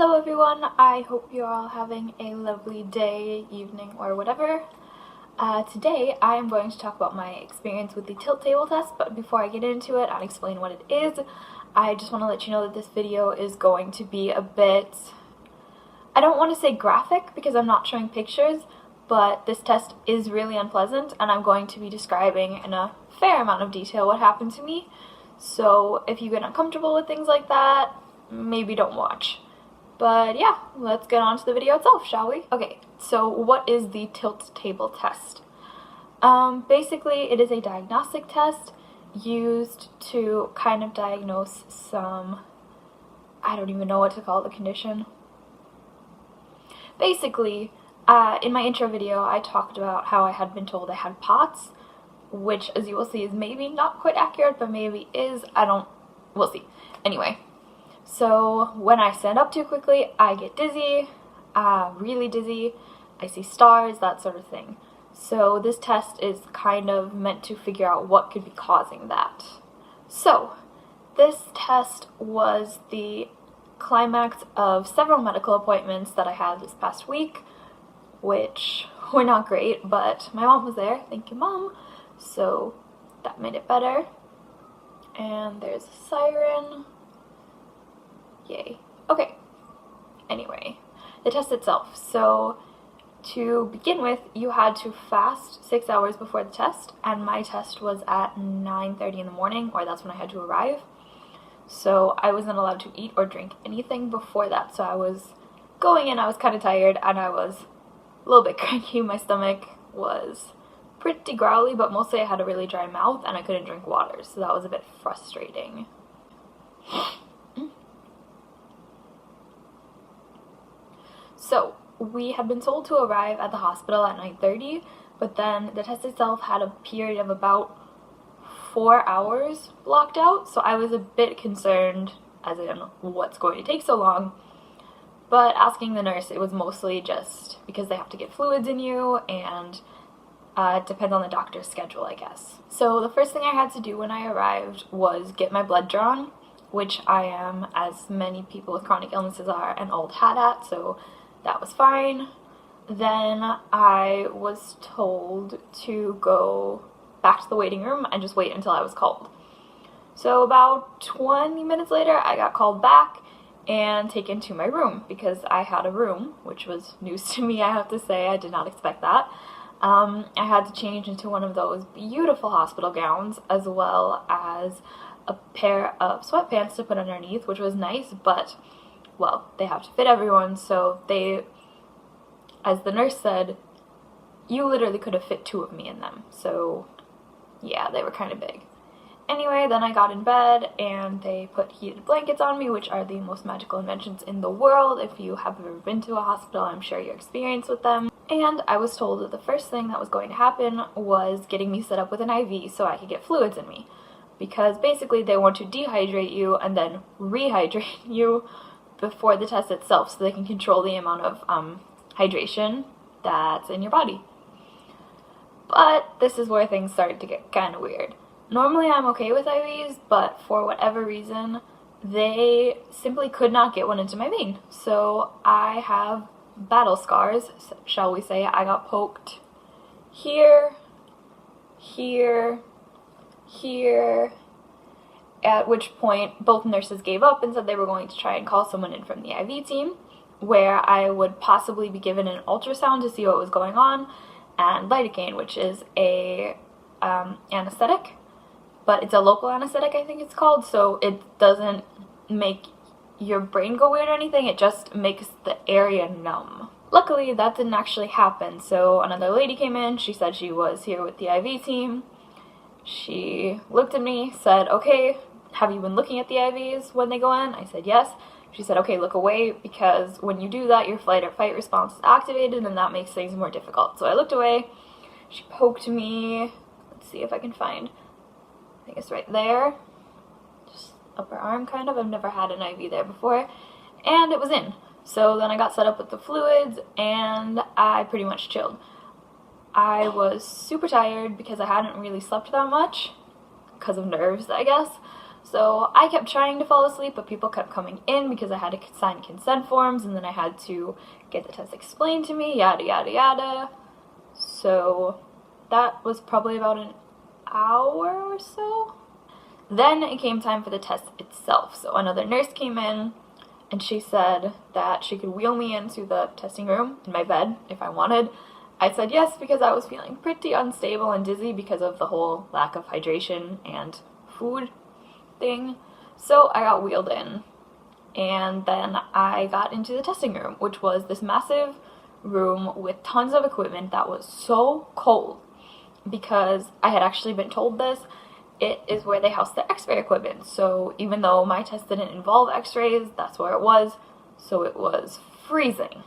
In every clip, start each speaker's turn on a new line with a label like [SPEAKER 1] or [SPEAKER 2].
[SPEAKER 1] Hello everyone, I hope you're all having a lovely day, evening, or whatever. Today I am going to talk about my experience with the tilt table test, but before I get into it and explain what it is, I just want to let you know that this video is going to be a bit, I don't want to say graphic because I'm not showing pictures, but this test is really unpleasant and I'm going to be describing in a fair amount of detail what happened to me. So if you get uncomfortable with things like that, maybe don't watch. But yeah, let's get on to the video itself, shall we? Okay, so what is the tilt table test? Basically, it is a diagnostic test used to kind of diagnose some, I don't even know what to call the condition. Basically, in my intro video, I talked about how I had been told I had POTS, which, as you will see, is maybe not quite accurate, but maybe is. We'll see. Anyway. So when I stand up too quickly, I get dizzy, really dizzy, I see stars, that sort of thing. So this test is kind of meant to figure out what could be causing that. So this test was the climax of several medical appointments that I had this past week, which were not great, but my mom was there, thank you Mom, so that made it better. And there's a siren. Yay. Okay. Anyway, the test itself. So, to begin with, you had to fast 6 hours before the test, and my test was at 9:30 in the morning, or that's when I had to arrive. So, I wasn't allowed to eat or drink anything before that, so I was going in, I was kind of tired, and I was a little bit cranky. My stomach was pretty growly, but mostly I had a really dry mouth, and I couldn't drink water, so that was a bit frustrating. So, we had been told to arrive at the hospital at 9:30, but then the test itself had a period of about 4 hours blocked out, so I was a bit concerned, as in what's going to take so long. But asking the nurse, it was mostly just because they have to get fluids in you, and it depends on the doctor's schedule, I guess. So the first thing I had to do when I arrived was get my blood drawn, which I am, as many people with chronic illnesses are, an old hat at, so that was fine. Then I was told to go back to the waiting room and just wait until I was called. So about 20 minutes later, I got called back and taken to my room because I had a room, which was news to me, I have to say. I did not expect that. I had to change into one of those beautiful hospital gowns as well as a pair of sweatpants to put underneath, which was nice, but well, they have to fit everyone, so they, as the nurse said, you literally could have fit 2 of me in them. So yeah, they were kind of big. Anyway, then I got in bed and they put heated blankets on me, which are the most magical inventions in the world. If you have ever been to a hospital, I'm sure you're experienced with them. And I was told that the first thing that was going to happen was getting me set up with an IV so I could get fluids in me. Because basically they want to dehydrate you and then rehydrate you before the test itself, so they can control the amount of hydration that's in your body. But this is where things started to get kind of weird. Normally I'm okay with IVs, but for whatever reason, they simply could not get one into my vein. So I have battle scars, shall we say. I got poked here, here, here, at which point both nurses gave up and said they were going to try and call someone in from the IV team, where I would possibly be given an ultrasound to see what was going on, and lidocaine, which is a anesthetic, but it's a local anesthetic, I think it's called, so it doesn't make your brain go weird or anything, it just makes the area numb. Luckily, that didn't actually happen, so another lady came in, she said she was here with the IV team. She looked at me, said, okay, have you been looking at the IVs when they go in? I said yes. She said, okay, look away, because when you do that, your flight or fight response is activated, and that makes things more difficult. So I looked away, she poked me, let's see if I can find, I think it's right there, just upper arm kind of, I've never had an IV there before, and it was in. So then I got set up with the fluids, and I pretty much chilled. I was super tired because I hadn't really slept that much, because of nerves, I guess. So I kept trying to fall asleep, but people kept coming in because I had to sign consent forms, and then I had to get the test explained to me, yada yada yada. So that was probably about an hour or so. Then it came time for the test itself. So another nurse came in, and she said that she could wheel me into the testing room in my bed if I wanted. I said yes because I was feeling pretty unstable and dizzy because of the whole lack of hydration and food thing. So I got wheeled in, and then I got into the testing room, which was this massive room with tons of equipment that was so cold because I had actually been told this. It is where they house the x-ray equipment. So even though my test didn't involve x-rays, that's where it was. So it was freezing.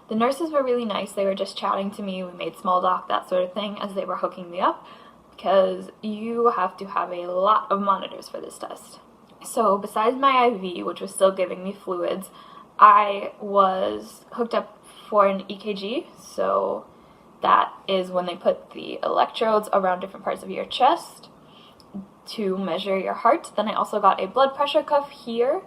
[SPEAKER 1] The nurses were really nice. They were just chatting to me. We made small talk, that sort of thing, as they were hooking me up, because you have to have a lot of monitors for this test. So besides my IV, which was still giving me fluids, I was hooked up for an EKG. So that is when they put the electrodes around different parts of your chest to measure your heart. Then I also got a blood pressure cuff here,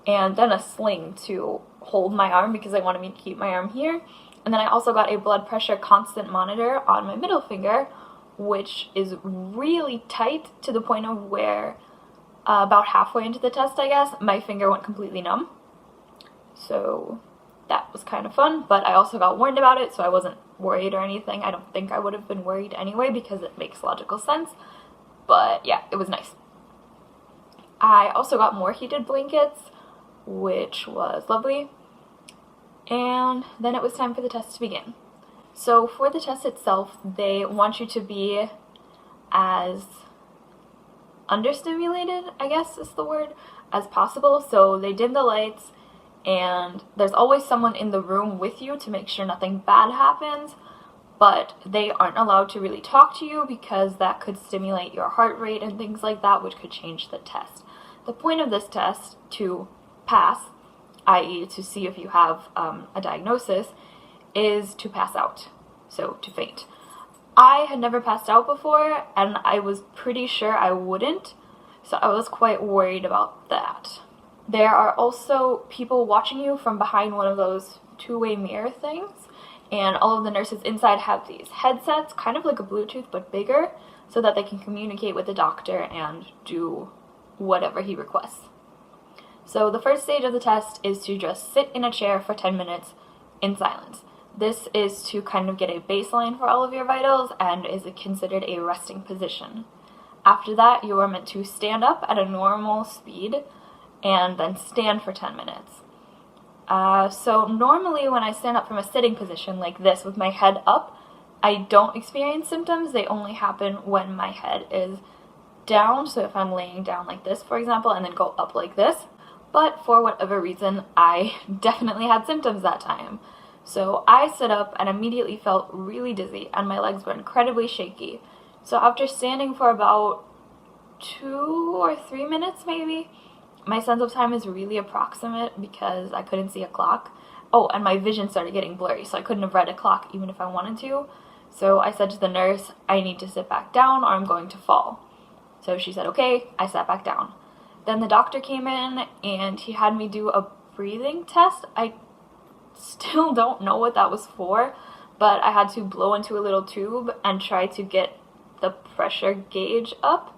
[SPEAKER 1] and then a sling to hold my arm because I wanted me to keep my arm here. And then I also got a blood pressure constant monitor on my middle finger, which is really tight to the point of where about halfway into the test, I guess, my finger went completely numb. So that was kind of fun, but I also got warned about it, so I wasn't worried or anything. I don't think I would have been worried anyway because it makes logical sense. But yeah, it was nice. I also got more heated blankets, which was lovely. And then it was time for the test to begin. So for the test itself, they want you to be as understimulated, I guess is the word, as possible. So they dim the lights, and there's always someone in the room with you to make sure nothing bad happens, but they aren't allowed to really talk to you because that could stimulate your heart rate and things like that, which could change the test. The point of this test, to pass, i.e. to see if you have a diagnosis, is to pass out, so to faint. I had never passed out before, and I was pretty sure I wouldn't, so I was quite worried about that. There are also people watching you from behind one of those two-way mirror things, and all of the nurses inside have these headsets, kind of like a Bluetooth but bigger, so that they can communicate with the doctor and do whatever he requests. So the first stage of the test is to just sit in a chair for 10 minutes in silence. This is to kind of get a baseline for all of your vitals and is considered a resting position. After that, you are meant to stand up at a normal speed and then stand for 10 minutes. So normally when I stand up from a sitting position like this with my head up, I don't experience symptoms. They only happen when my head is down. So if I'm laying down like this, for example, and then go up like this. But for whatever reason, I definitely had symptoms that time. So I stood up and immediately felt really dizzy, and my legs were incredibly shaky. So after standing for about 2 or 3 minutes maybe, my sense of time is really approximate because I couldn't see a clock. Oh, and my vision started getting blurry, so I couldn't have read a clock even if I wanted to. So I said to the nurse, I need to sit back down or I'm going to fall. So she said, okay. I sat back down. Then the doctor came in and he had me do a breathing test. I still don't know what that was for, but I had to blow into a little tube and try to get the pressure gauge up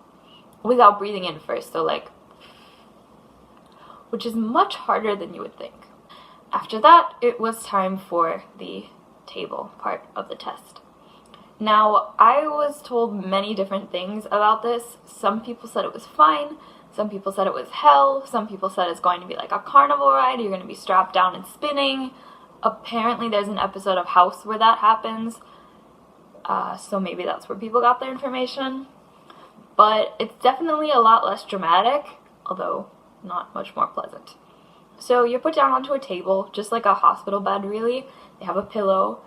[SPEAKER 1] without breathing in first, so like, which is much harder than you would think. After that, it was time for the table part of the test. Now, I was told many different things about this. Some people said it was fine, some people said it was hell, some people said it's going to be like a carnival ride, you're going to be strapped down and spinning. Apparently there's an episode of House where that happens, so maybe that's where people got their information. But it's definitely a lot less dramatic, although not much more pleasant. So you're put down onto a table, just like a hospital bed really. They have a pillow,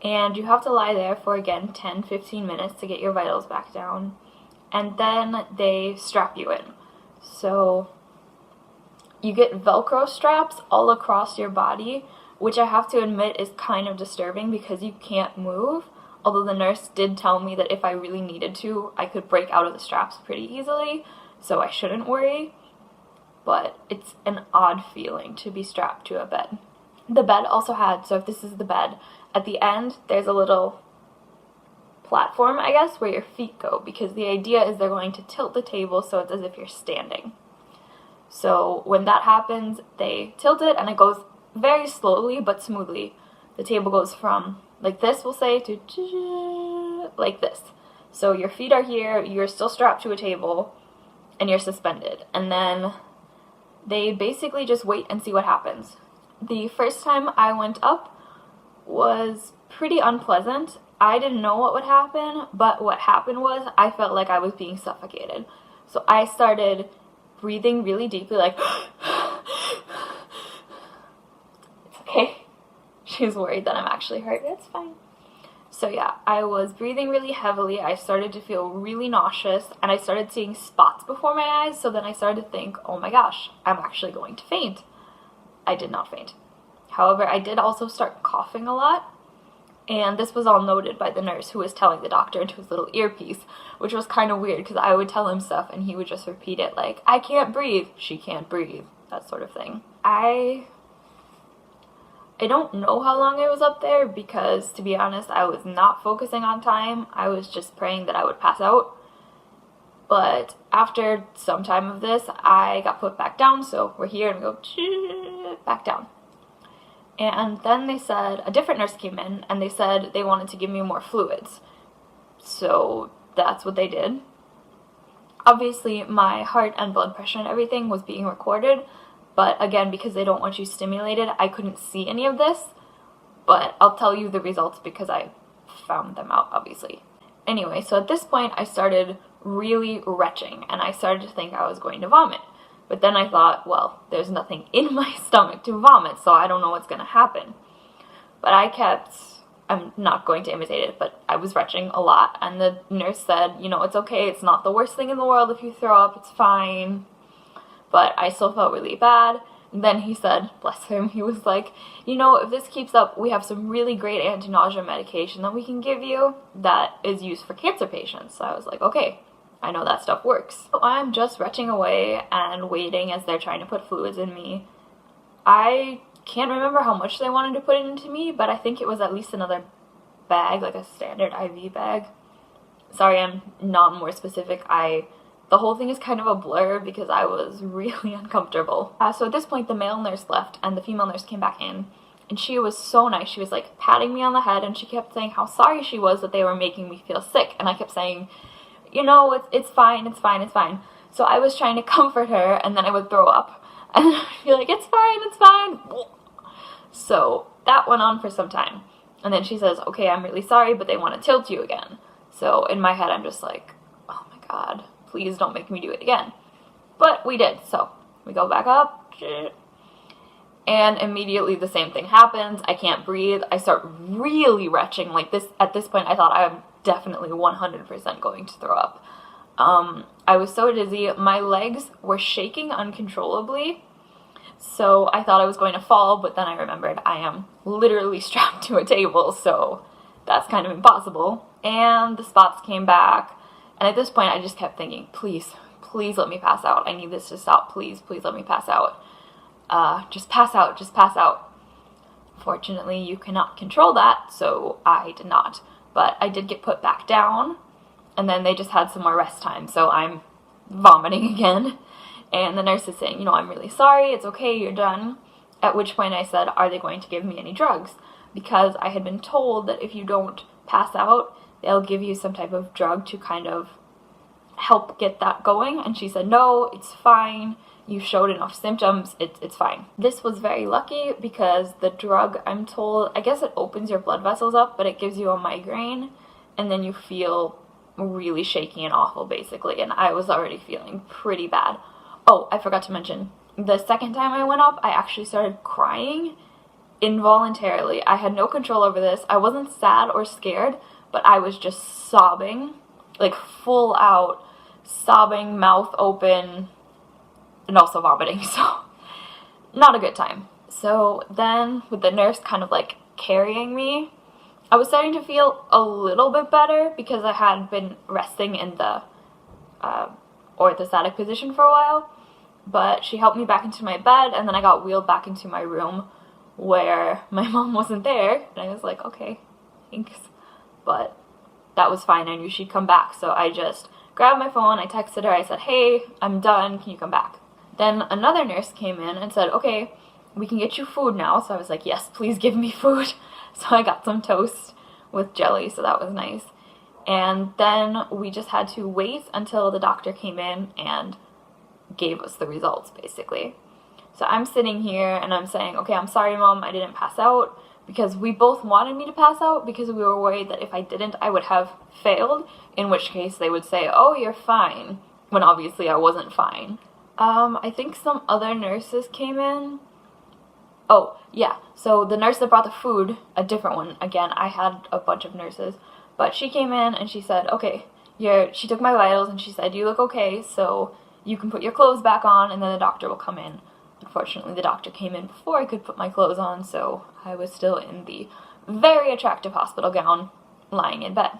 [SPEAKER 1] and you have to lie there for, again, 10-15 minutes to get your vitals back down. And then they strap you in. So you get Velcro straps all across your body, which I have to admit is kind of disturbing because you can't move. Although the nurse did tell me that if I really needed to, I could break out of the straps pretty easily. so I shouldn't worry, but it's an odd feeling to be strapped to a bed. The bed also had, so if this is the bed, at the end there's a little platform, I guess, where your feet go, because the idea is they're going to tilt the table so it's as if you're standing. So when that happens, they tilt it and it goes very slowly but smoothly. The table goes from like this, we'll say, to like this. So your feet are here, you're still strapped to a table, and you're suspended. And then they basically just wait and see what happens. The first time I went up was pretty unpleasant. I didn't know what would happen, but what happened was I felt like I was being suffocated. So I started breathing really deeply, like, it's okay. She's worried that I'm actually hurt. It's fine. So yeah, I was breathing really heavily. I started to feel really nauseous, and I started seeing spots before my eyes, so then I started to think, oh my gosh, I'm actually going to faint. I did not faint. However, I did also start coughing a lot, and this was all noted by the nurse who was telling the doctor into his little earpiece, which was kind of weird because I would tell him stuff and he would just repeat it like, I can't breathe, she can't breathe, that sort of thing. I don't know how long I was up there because, to be honest, I was not focusing on time. I was just praying that I would pass out. But after some time of this, I got put back down, so we're here and go back down. And then they said, a different nurse came in, and they said they wanted to give me more fluids. So that's what they did. Obviously, my heart and blood pressure and everything was being recorded, but again, because they don't want you stimulated, I couldn't see any of this. But I'll tell you the results because I found them out, obviously. Anyway, so at this point, I started really retching, and I started to think I was going to vomit. But then I thought, well, there's nothing in my stomach to vomit, so I don't know what's going to happen. But I'm not going to imitate it, but I was retching a lot, and the nurse said, you know, it's okay, it's not the worst thing in the world if you throw up, it's fine. But I still felt really bad. And then he said, bless him, he was like, you know, if this keeps up, we have some really great anti-nausea medication that we can give you that is used for cancer patients. So I was like, okay, I know that stuff works. So I'm just retching away and waiting as they're trying to put fluids in me. I can't remember how much they wanted to put into me, but I think it was at least another bag, like a standard IV bag. Sorry, I'm not more specific. The whole thing is kind of a blur because I was really uncomfortable. So at this point, the male nurse left and the female nurse came back in. And she was so nice. She was like patting me on the head and she kept saying how sorry she was that they were making me feel sick. And I kept saying, you know, it's fine, it's fine, it's fine. So I was trying to comfort her and then I would throw up. And I'd be like, it's fine, it's fine. So that went on for some time. And then she says, okay, I'm really sorry, but they want to tilt you again. So in my head, I'm just like, oh my God, please don't make me do it again. But we did. So we go back up. And immediately the same thing happens. I can't breathe. I start really retching like this. At this point, I thought I'm definitely 100% going to throw up. I was so dizzy. My legs were shaking uncontrollably. So I thought I was going to fall, but then I remembered I am literally strapped to a table, so that's kind of impossible. And the spots came back. And at this point, I just kept thinking, please, please let me pass out. I need this to stop. Please, please let me pass out. Just pass out, just pass out. Fortunately, you cannot control that, so I did not. But I did get put back down, and then they just had some more rest time, so I'm vomiting again. And the nurse is saying, you know, I'm really sorry, it's okay, you're done. At which point I said, are they going to give me any drugs? Because I had been told that if you don't pass out, they'll give you some type of drug to kind of help get that going. And she said, no, it's fine. You showed enough symptoms, it's fine. This was very lucky because the drug, I'm told, I guess it opens your blood vessels up, but it gives you a migraine, and then you feel really shaky and awful, basically. And I was already feeling pretty bad. Oh, I forgot to mention, the second time I went up, I actually started crying involuntarily. I had no control over this. I wasn't sad or scared, but I was just sobbing, like full out sobbing, mouth open, and also vomiting, so not a good time. So then with the nurse kind of like carrying me, I was starting to feel a little bit better because I had been resting in the orthostatic position for a while, but she helped me back into my bed, and then I got wheeled back into my room where my mom wasn't there, and I was like, okay, thanks. But that was fine. I knew she'd come back, so I just grabbed my phone, I texted her, I said, hey, I'm done, can you come back? Then another nurse came in and said, okay, we can get you food now. So I was like, yes, please give me food. So I got some toast with jelly, so that was nice. And then we just had to wait until the doctor came in and gave us the results, basically. So I'm sitting here and I'm saying, okay, I'm sorry, Mom, I didn't pass out, because we both wanted me to pass out because we were worried that if I didn't, I would have failed, in which case they would say, oh, you're fine, when obviously I wasn't fine. I think some other nurses came in. Oh, yeah, so the nurse that brought the food, a different one, again, I had a bunch of nurses, but she came in and she said, okay, she took my vitals and she said, you look okay, so you can put your clothes back on and then the doctor will come in. Unfortunately, the doctor came in before I could put my clothes on, so I was still in the very attractive hospital gown, lying in bed.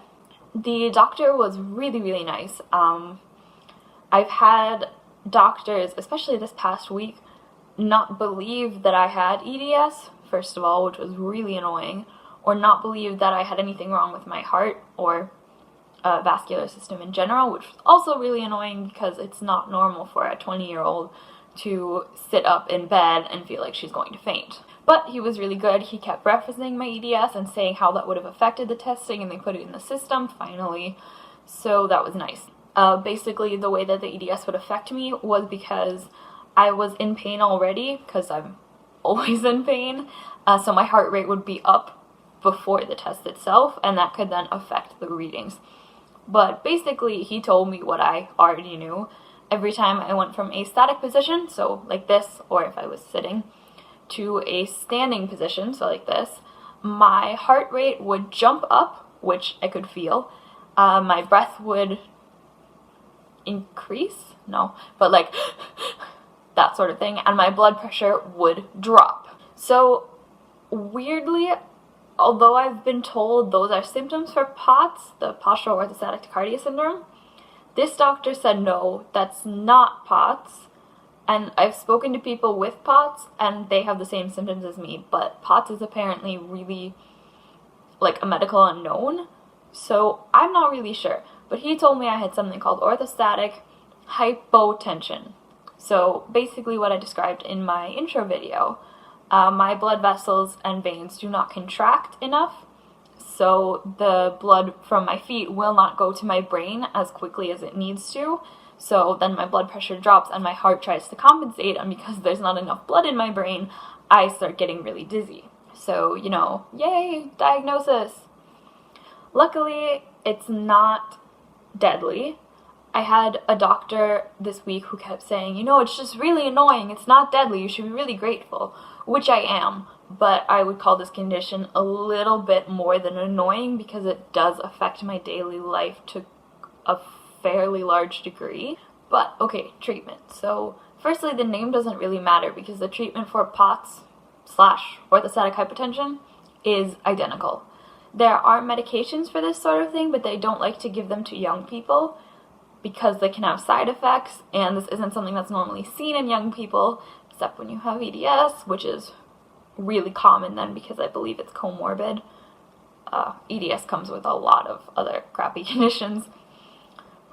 [SPEAKER 1] The doctor was really, really nice. I've had doctors, especially this past week, not believe that I had EDS, first of all, which was really annoying, or not believe that I had anything wrong with my heart or vascular system in general, which was also really annoying because it's not normal for a 20-year-old to sit up in bed and feel like she's going to faint. But he was really good. He kept referencing my EDS and saying how that would have affected the testing, and they put it in the system finally, so that was nice. Basically, the way that the EDS would affect me was because I was in pain already, because I'm always in pain, so my heart rate would be up before the test itself, and that could then affect the readings. But basically, he told me what I already knew. Every time I went from a static position, so like this, or if I was sitting, to a standing position, so like this, my heart rate would jump up, which I could feel. My breath would increase, no, but like that sort of thing, and my blood pressure would drop. So weirdly, although I've been told those are symptoms for POTS, the postural orthostatic tachycardia syndrome, this doctor said no, that's not POTS. And I've spoken to people with POTS and they have the same symptoms as me, but POTS is apparently really like a medical unknown, so I'm not really sure. But he told me I had something called orthostatic hypotension. So basically what I described in my intro video, my blood vessels and veins do not contract enough, so the blood from my feet will not go to my brain as quickly as it needs to. So then my blood pressure drops and my heart tries to compensate, and because there's not enough blood in my brain, I start getting really dizzy. So, you know, yay, diagnosis. Luckily, it's not deadly. I had a doctor this week who kept saying, you know, it's just really annoying, it's not deadly, you should be really grateful, which I am, but I would call this condition a little bit more than annoying because it does affect my daily life to a fairly large degree. But okay, treatment. So firstly, the name doesn't really matter because the treatment for POTS / orthostatic hypotension is identical. There are medications for this sort of thing, but they don't like to give them to young people because they can have side effects, and this isn't something that's normally seen in young people, except when you have EDS, which is really common then because I believe it's comorbid. EDS comes with a lot of other crappy conditions.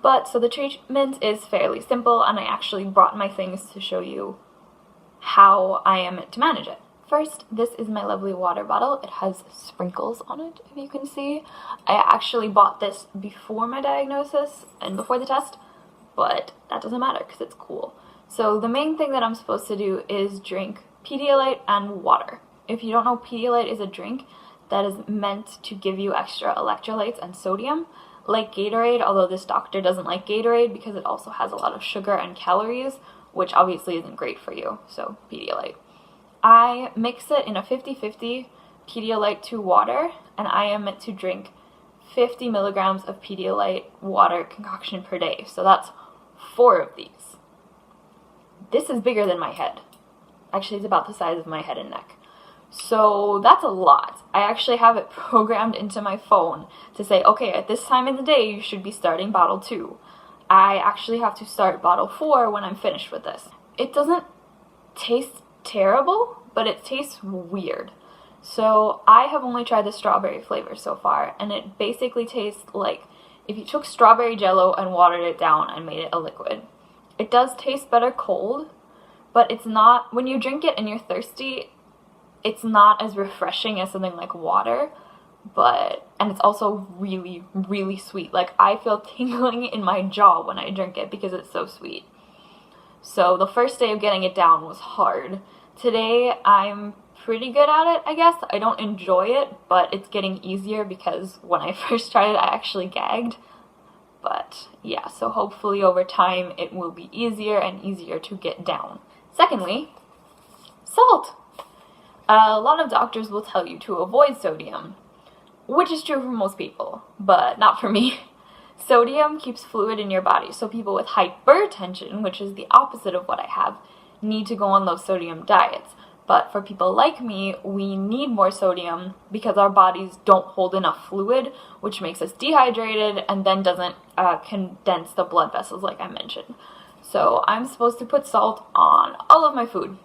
[SPEAKER 1] But, so the treatment is fairly simple, and I actually brought my things to show you how I am to manage it. First, this is my lovely water bottle. It has sprinkles on it, if you can see. I actually bought this before my diagnosis and before the test, but that doesn't matter because it's cool. So the main thing that I'm supposed to do is drink Pedialyte and water. If you don't know, Pedialyte is a drink that is meant to give you extra electrolytes and sodium, like Gatorade, although this doctor doesn't like Gatorade because it also has a lot of sugar and calories, which obviously isn't great for you, so Pedialyte. I mix it in a 50-50 Pedialyte to water, and I am meant to drink 50 milligrams of Pedialyte water concoction per day, so that's 4 of these. This is bigger than my head. Actually, it's about the size of my head and neck. So that's a lot. I actually have it programmed into my phone to say, okay, at this time in the day, you should be starting bottle 2. I actually have to start bottle 4 when I'm finished with this. It doesn't taste terrible, but it tastes weird. So I have only tried the strawberry flavor so far, and it basically tastes like if you took strawberry jello and watered it down and made it a liquid. It does taste better cold, but it's not, when you drink it and you're thirsty, it's not as refreshing as something like water, and it's also really, really sweet. Like, I feel tingling in my jaw when I drink it because it's so sweet. So the first day of getting it down was hard. Today, I'm pretty good at it, I guess. I don't enjoy it, but it's getting easier because when I first tried it, I actually gagged. But yeah, so hopefully over time it will be easier and easier to get down. Secondly, salt. A lot of doctors will tell you to avoid sodium, which is true for most people, but not for me. Sodium keeps fluid in your body, so people with hypertension, which is the opposite of what I have, need to go on low sodium diets. But for people like me, we need more sodium because our bodies don't hold enough fluid, which makes us dehydrated and then doesn't condense the blood vessels like I mentioned. So I'm supposed to put salt on all of my food,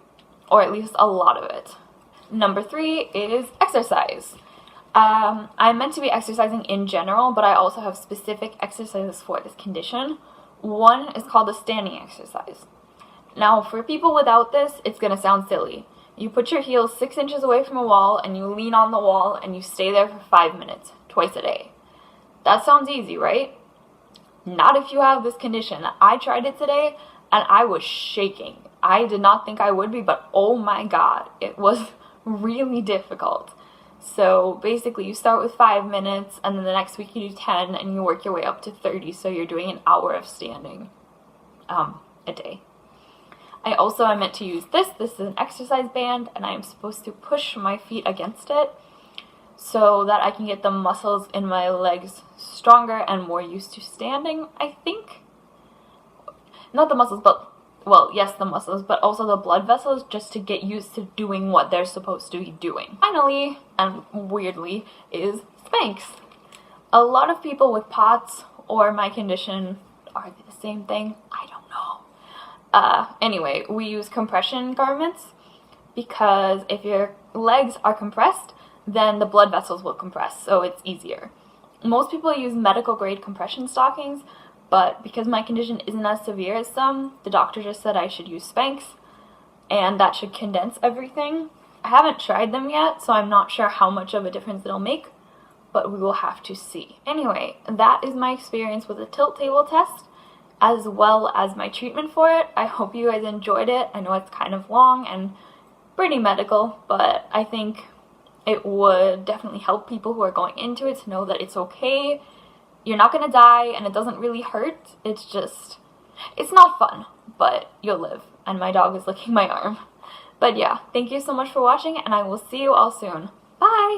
[SPEAKER 1] or at least a lot of it. Number 3 is exercise. I'm meant to be exercising in general, but I also have specific exercises for this condition. One is called a standing exercise. Now, for people without this, it's going to sound silly. You put your heels 6 inches away from a wall and you lean on the wall and you stay there for 5 minutes, twice a day. That sounds easy, right? Not if you have this condition. I tried it today and I was shaking. I did not think I would be, but oh my god, it was really difficult. So basically you start with 5 minutes and then the next week you do 10 and you work your way up to 30, so you're doing an hour of standing a day. I also am meant to use this. This is an exercise band, and I am supposed to push my feet against it so that I can get the muscles in my legs stronger and more used to standing, I think. Not the muscles, but, well, yes, the muscles, but also the blood vessels, just to get used to doing what they're supposed to be doing. Finally, and weirdly, is Spanx. A lot of people with POTS or my condition, are they the same thing? I don't know. Anyway, we use compression garments because if your legs are compressed, then the blood vessels will compress, so it's easier. Most people use medical grade compression stockings, but because my condition isn't as severe as some, the doctor just said I should use Spanx, and that should condense everything. I haven't tried them yet, so I'm not sure how much of a difference it'll make, but we will have to see. Anyway, that is my experience with the tilt table test, as well as my treatment for it. I hope you guys enjoyed it. I know it's kind of long and pretty medical, but I think it would definitely help people who are going into it to know that it's okay. You're not gonna die and it doesn't really hurt. It's not fun, but you'll live. And my dog is licking my arm. But yeah, thank you so much for watching and I will see you all soon. Bye!